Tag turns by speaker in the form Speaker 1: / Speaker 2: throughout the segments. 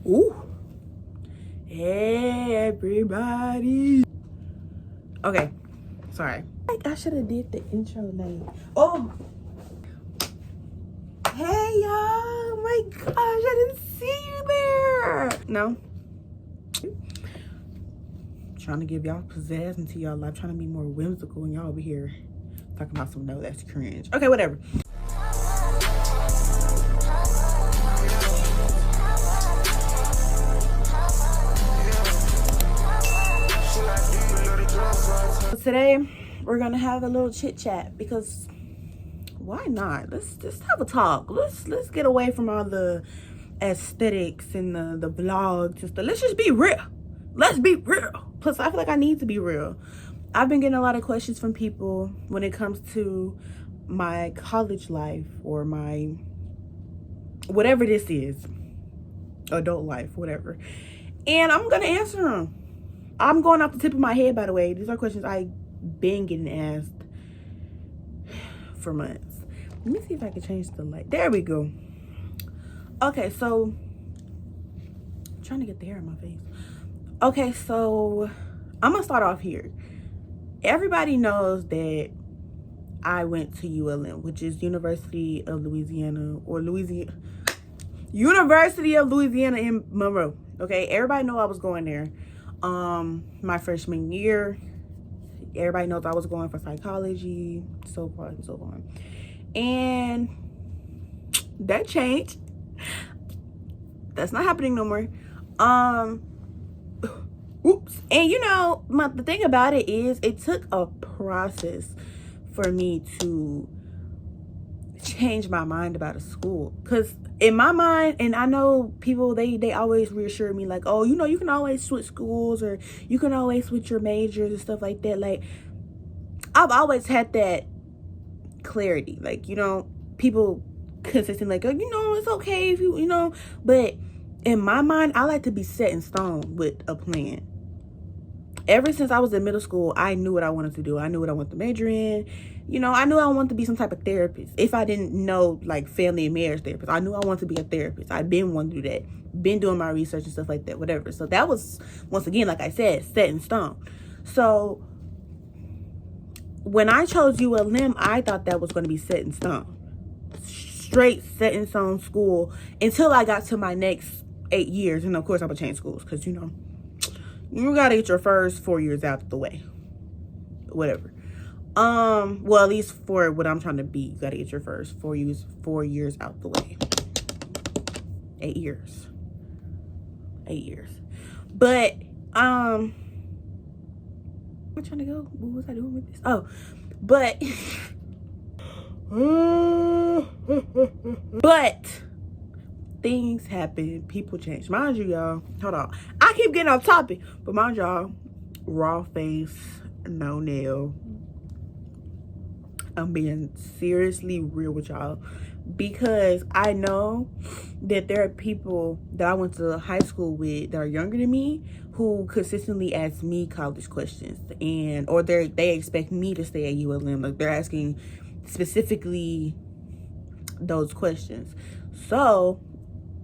Speaker 1: Ooh. Hey, everybody. Okay, sorry. I should have did the intro name. Oh. Hey, y'all. Oh my gosh, I didn't see you there. No. Trying to give y'all pizzazz into y'all life. Trying to be more whimsical, and y'all over here talking about some no, that's cringe. Okay, whatever. Today we're gonna have a little chit chat because why not? Let's just have a talk. Let's get away from all the aesthetics and the vlogs and stuff. Let's just be real. Let's be real. Plus, I feel like I need to be real. I've been getting a lot of questions from people when it comes to my college life or my whatever this is, adult life, whatever. And I'm gonna answer them. I'm going off the tip of my head, by the way. These are questions I've been getting asked for months. Let me see if I can change the light. There we go. Okay, so I'm trying to get the hair on my face. Okay, so I'm gonna start off here. Everybody knows that I went to ULM, which is University of Louisiana, or University of Louisiana in Monroe. Okay, everybody know I was going there. My freshman year. Everybody knows I was going for psychology, so forth and so on. And that changed. That's not happening no more. Oops. And you know, the thing about it is, it took a process for me to change my mind about a school. Because in my mind, and I know people, they always reassure me like, oh, you know, you can always switch schools, or you can always switch your majors and stuff like that. Like, I've always had that clarity. Like, you know, people consistently like, oh, you know, it's okay if you know. But in my mind, I like to be set in stone with a plan. Ever since I was in middle school, I knew what I wanted to do. I knew what I wanted to major in. You know, I knew I wanted to be some type of therapist. If I didn't know, like, family and marriage therapist, I knew I wanted to be a therapist. I've been wanting to do that. Been doing my research and stuff like that, whatever. So that was, once again, like I said, set in stone. So when I chose ULM, I thought that was going to be set in stone. Straight set in stone school until I got to my next 8 years. And of course, I'm going to change schools because, you know, you gotta get your first 4 years out of the way. Whatever. Well, at least for what I'm trying to be, you gotta get your first 4 years out the way. 8 years. 8 years. But I'm trying to go. What was I doing with this? Oh, but but things happen, people change. Mind you, y'all, hold on, I keep getting off topic, but mind y'all, raw face, no nail. I'm being seriously real with y'all because I know that there are people that I went to high school with that are younger than me who consistently ask me college questions, and or they expect me to stay at ULM. Like, they're asking specifically those questions. So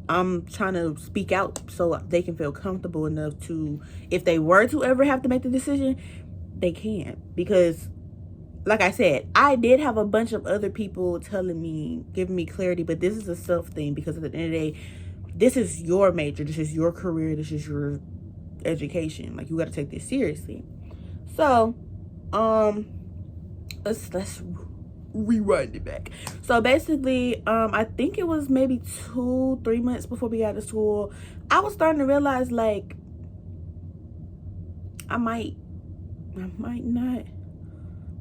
Speaker 1: I'm trying to speak out so they can feel comfortable enough to, if they were to ever have to make the decision, they can. Because, like I said, I did have a bunch of other people telling me, giving me clarity, but this is a self thing, because at the end of the day, this is your major, this is your career, this is your education. Like, you got to take this seriously. So, let's rewind it back. So basically, I think it was maybe 2-3 months before we got to school, I was starting to realize, like, I might not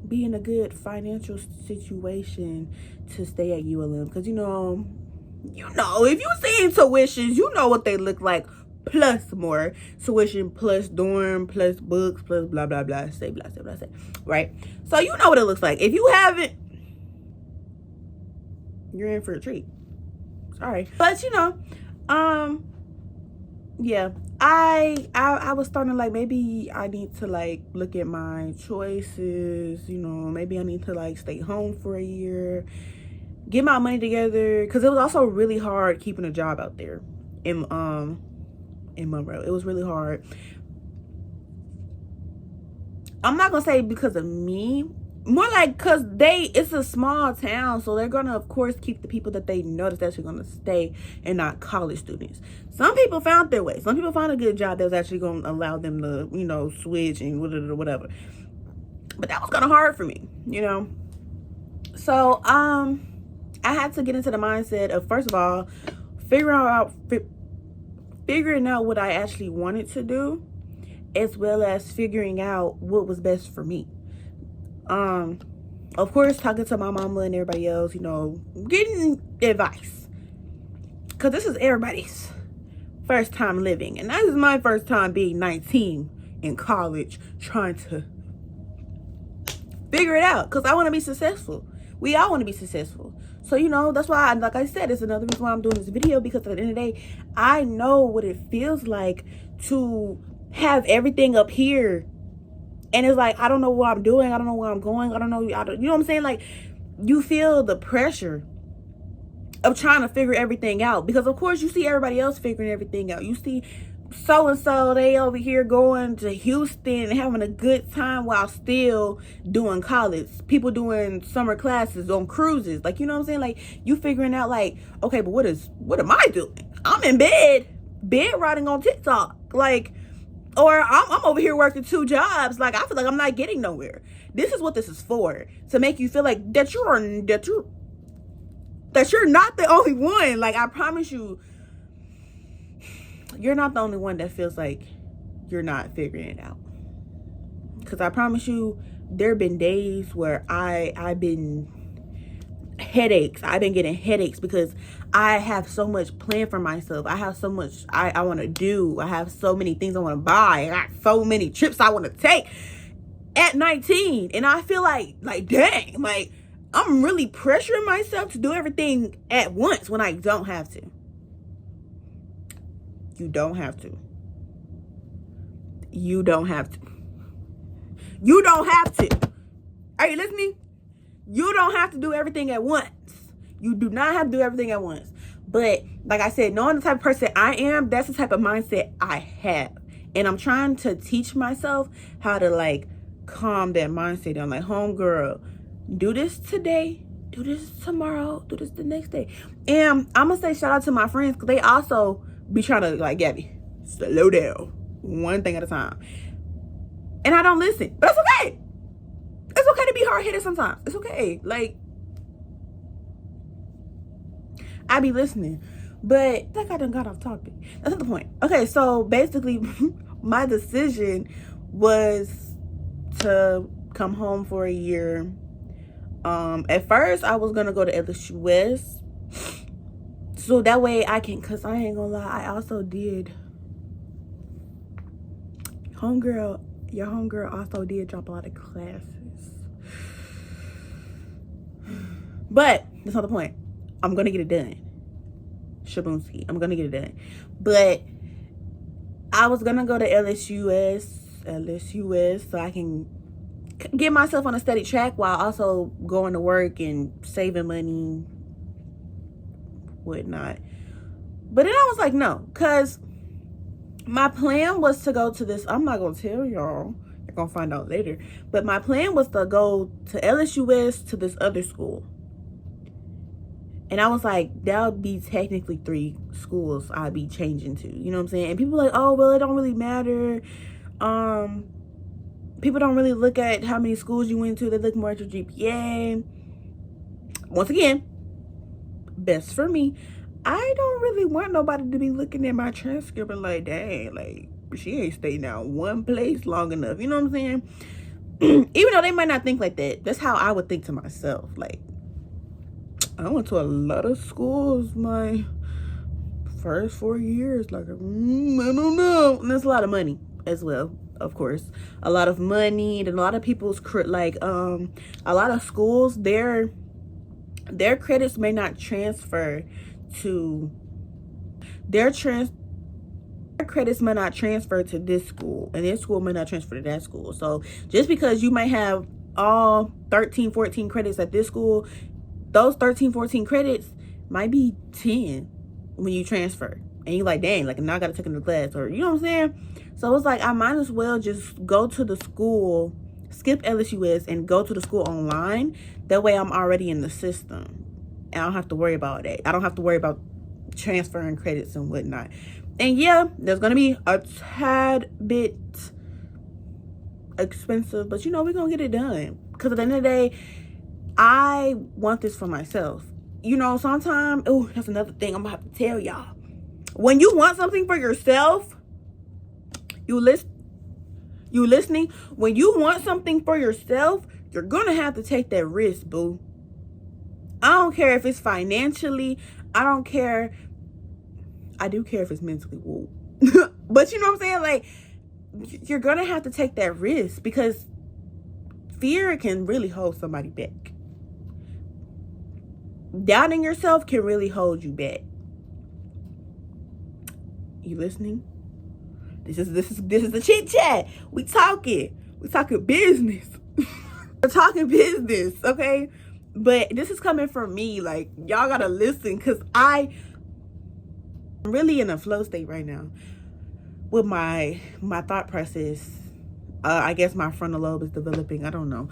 Speaker 1: be in a good financial situation to stay at ULM, because you know, if you seen tuitions, you know what they look like, plus more tuition, plus dorm, plus books, plus blah blah blah, say blah say blah say, right? So you know what it looks like. If you haven't, you're in for a treat. Sorry. But you know, yeah, I was starting to, like, maybe I need to, like, look at my choices, you know, maybe I need to, like, stay home for a year, get my money together, because it was also really hard keeping a job out there in in Monroe. It was really hard. I'm not gonna say because of me, more like because it's a small town, so they're gonna of course keep the people that they know that's actually gonna stay and not college students. Some people found their way. Some people found a good job that was actually gonna allow them to, you know, switch and whatever. But that was kind of hard for me, you know. So I had to get into the mindset of, first of all, figuring out what I actually wanted to do, as well as figuring out what was best for me. Of course, talking to my mama and everybody else, you know, getting advice, because this is everybody's first time living, and that is my first time being 19 in college, trying to figure it out, because I want to be successful. We all want to be successful. So, you know, that's why, like I said, it's another reason why I'm doing this video, because at the end of the day, I know what it feels like to have everything up here, and it's like, I don't know what I'm doing, I don't know where I'm going, you know what I'm saying? Like, you feel the pressure of trying to figure everything out, because of course you see everybody else figuring everything out. You see so and so, they over here going to Houston and having a good time while still doing college. People doing summer classes, on cruises, like, you know what I'm saying? Like, you figuring out, like, okay, but what am I doing? I'm in bed riding on TikTok, like, or I'm over here working 2 jobs. Like, I feel like I'm not getting nowhere. This is what this is for, to make you feel like that you're not the only one. Like, I promise you, you're not the only one that feels like you're not figuring it out. Because I promise you, there have been days where I've been headaches. I've been getting headaches because I have so much planned for myself. I have so much I want to do. I have so many things I want to buy. I got so many trips I want to take at 19. And I feel like dang, like, I'm really pressuring myself to do everything at once when I don't have to. You don't have to. You don't have to. You don't have to. Are you listening? You don't have to do everything at once. You do not have to do everything at once. But like I said, knowing the type of person I am, that's the type of mindset I have. And I'm trying to teach myself how to, like, calm that mindset down. Like, homegirl, do this today, do this tomorrow, do this the next day. And I'm going to say shout out to my friends, because they also be trying to, like, Gabby, slow down, one thing at a time. And I don't listen. But it's okay. It's okay to be hard-headed sometimes. It's okay. Like, I be listening. But that guy done got off topic. That's not the point. Okay, so basically, my decision was to come home for a year. At first, I was going to go to LSUS. So that way I can, because I ain't gonna lie, I also did, your homegirl also did drop a lot of classes. But that's not the point. I'm gonna get it done. Shaboomski. I'm gonna get it done. But I was gonna go to LSUS, so I can get myself on a steady track while also going to work and saving money, whatnot. But then I was like, no, because my plan was to go to this, I'm not gonna tell y'all, you're gonna find out later, but my plan was to go to LSUS, to this other school. And I was like, that would be technically 3 schools I'd be changing to, you know what I'm saying? And people are like, oh, well, it don't really matter. People don't really look at how many schools you went to. They look more at your GPA. Once again, best for me. I don't really want nobody to be looking at my transcript and like, dang, like, she ain't stayed down one place long enough. You know what I'm saying? Even though they might not think like that, that's how I would think to myself. Like, I went to a lot of schools my first 4 years. Like, I don't know. And that's a lot of money as well, of course. A lot of money. And a lot of people's, like, a lot of schools, their credits may not transfer to their credits may not transfer to this school, and this school may not transfer to that school. So just because you might have all 13 14 credits at this school, those 13 14 credits might be 10 when you transfer. And you like, dang, like now I gotta take another class, or you know what I'm saying? So it's like I might as well just go to the school, skip LSUS and go to the school online. That way I'm already in the system. And I don't have to worry about that. I don't have to worry about transferring credits and whatnot. And yeah, there's gonna be a tad bit expensive, but you know, we're gonna get it done. Because at the end of the day, I want this for myself. You know, sometimes, oh, that's another thing I'm gonna have to tell y'all. When you want something for yourself, you listening? When you want something for yourself, you're gonna have to take that risk, boo. I don't care if it's financially. I don't care. I do care if it's mentally. Woo. But you know what I'm saying? Like, you're gonna have to take that risk, because fear can really hold somebody back. Doubting yourself can really hold you back. You listening? This is the chit chat. We talking business. We're talking business, okay? But this is coming from me. Like, y'all gotta listen, because I'm really in a flow state right now with my thought process. I guess my frontal lobe is developing. I don't know.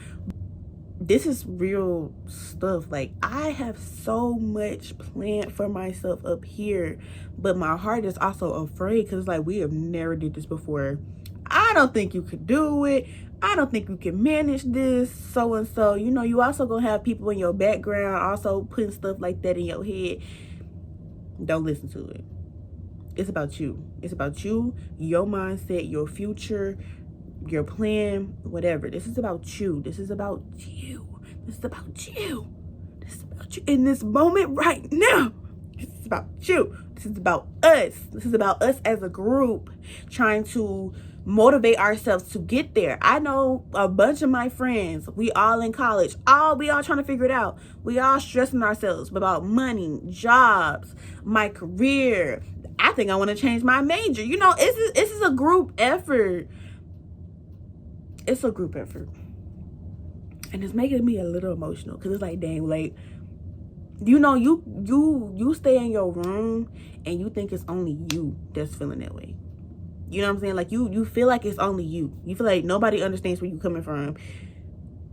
Speaker 1: This is real stuff. Like, I have so much planned for myself up here, but my heart is also afraid, because like, we have never did this before. I don't think you could do it. I don't think you can manage this, so and so. You know, you also gonna have people in your background also putting stuff like that in your head. Don't listen to it. It's about you. It's about you, your mindset, your future, your plan, whatever. This is about you. This is about you. This is about you. This is about you in this moment right now. This is about you. This is about us. This is about us as a group trying to motivate ourselves to get there. I know a bunch of my friends, we all in college, we all trying to figure it out. We all stressing ourselves about money, jobs, my career. I think I want to change my major. You know, this is a group effort. It's a group effort. And it's making me a little emotional, because it's like, dang, like, you know, you stay in your room and you think it's only you that's feeling that way. You know what I'm saying? Like, you feel like it's only you. You feel like nobody understands where you coming from.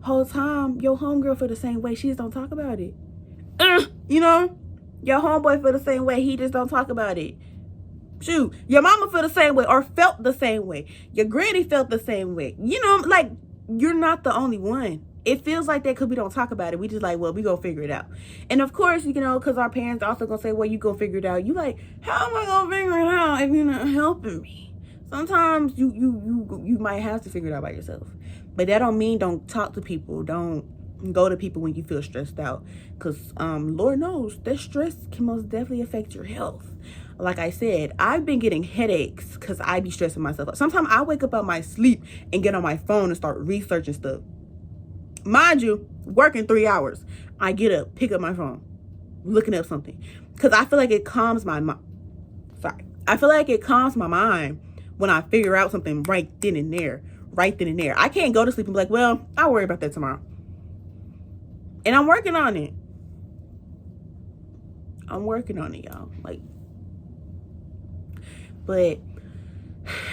Speaker 1: Whole time, your homegirl feel the same way. She just don't talk about it. You know? Your homeboy feel the same way. He just don't talk about it. Shoot, your mama feel the same way, or felt the same way. Your granny felt the same way. You know, like, you're not the only one. It feels like that because we don't talk about it. We just like, well, we gonna figure it out. And of course, you know, because our parents also gonna say, well, you gonna figure it out. You like, how am I gonna figure it out if you're not helping me? Sometimes you might have to figure it out by yourself. But that don't mean don't talk to people. Don't go to people when you feel stressed out. Because Lord knows that stress can most definitely affect your health. Like I said, I've been getting headaches because I be stressing myself out. Sometimes I wake up out my sleep and get on my phone and start researching stuff. Mind you, working 3 hours. I get up, pick up my phone, looking up something. Because I feel like it calms my mind. I feel like it calms my mind when I figure out something right then and there. I can't go to sleep and be like, well, I'll worry about that tomorrow. And I'm working on it. Y'all. Like, but,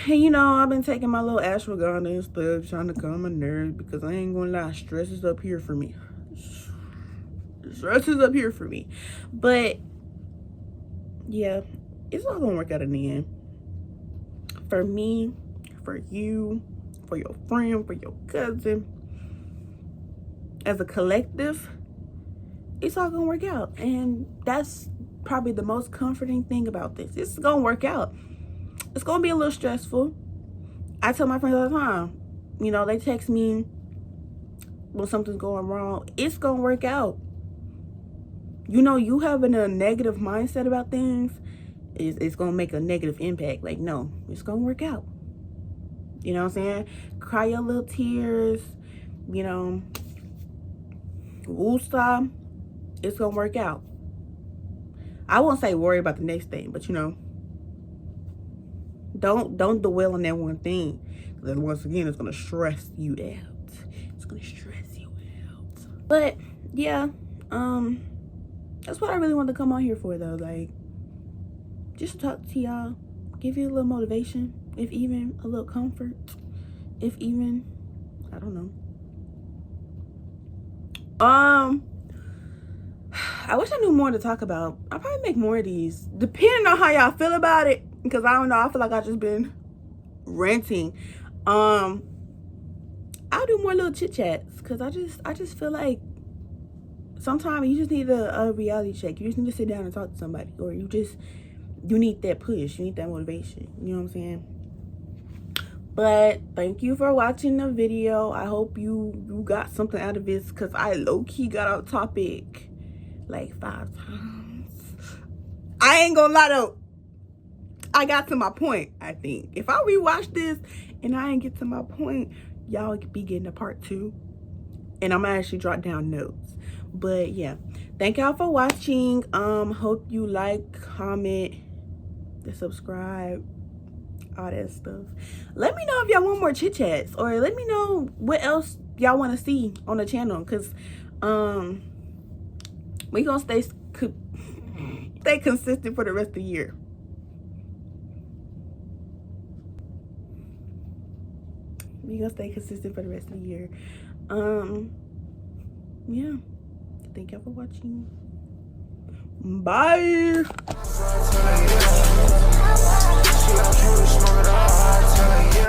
Speaker 1: you know, I've been taking my little ashwagandha and stuff, trying to calm my nerves, because I ain't gonna lie, stress is up here for me. But, yeah, it's all gonna work out in the end. For me, for you, for your friend, for your cousin. As a collective, it's all gonna work out. And that's probably the most comforting thing about this. It's gonna work out. It's gonna be a little stressful. I tell my friends all the time, you know, they text me when something's going wrong. It's gonna work out. You know, you having a negative mindset about things is gonna make a negative impact. Like, no, it's gonna work out. You know what I'm saying? Cry your little tears, you know, woosah. It's gonna work out. I won't say worry about the next thing, but you know, don't dwell on that one thing. Then once again, it's gonna stress you out. But yeah, that's what I really wanted to come on here for, though. Like, just to talk to y'all, give you a little motivation, if even a little comfort, if even, I don't know. I wish I knew more to talk about. I'll probably make more of these, depending on how y'all feel about it, because I don't know, I feel like I've just been ranting. I'll do more little chit chats, because I just feel like sometimes you just need a reality check. You just need to sit down and talk to somebody, or you need that push, you need that motivation, you know what I'm saying? But thank you for watching the video. I hope you got something out of this, because I low-key got off topic like 5 times. I ain't gonna lie though, I got to my point. I think if I rewatch this and I ain't get to my point, y'all could be getting a part 2, and I'm gonna actually jot down notes. But yeah, thank y'all for watching. Hope you like, comment, and subscribe, all that stuff. Let me know if y'all want more chit chats, or let me know what else y'all want to see on the channel, because we gonna stay consistent for the rest of the year. We gonna stay consistent for the rest of the year. Yeah, thank y'all for watching. Bye.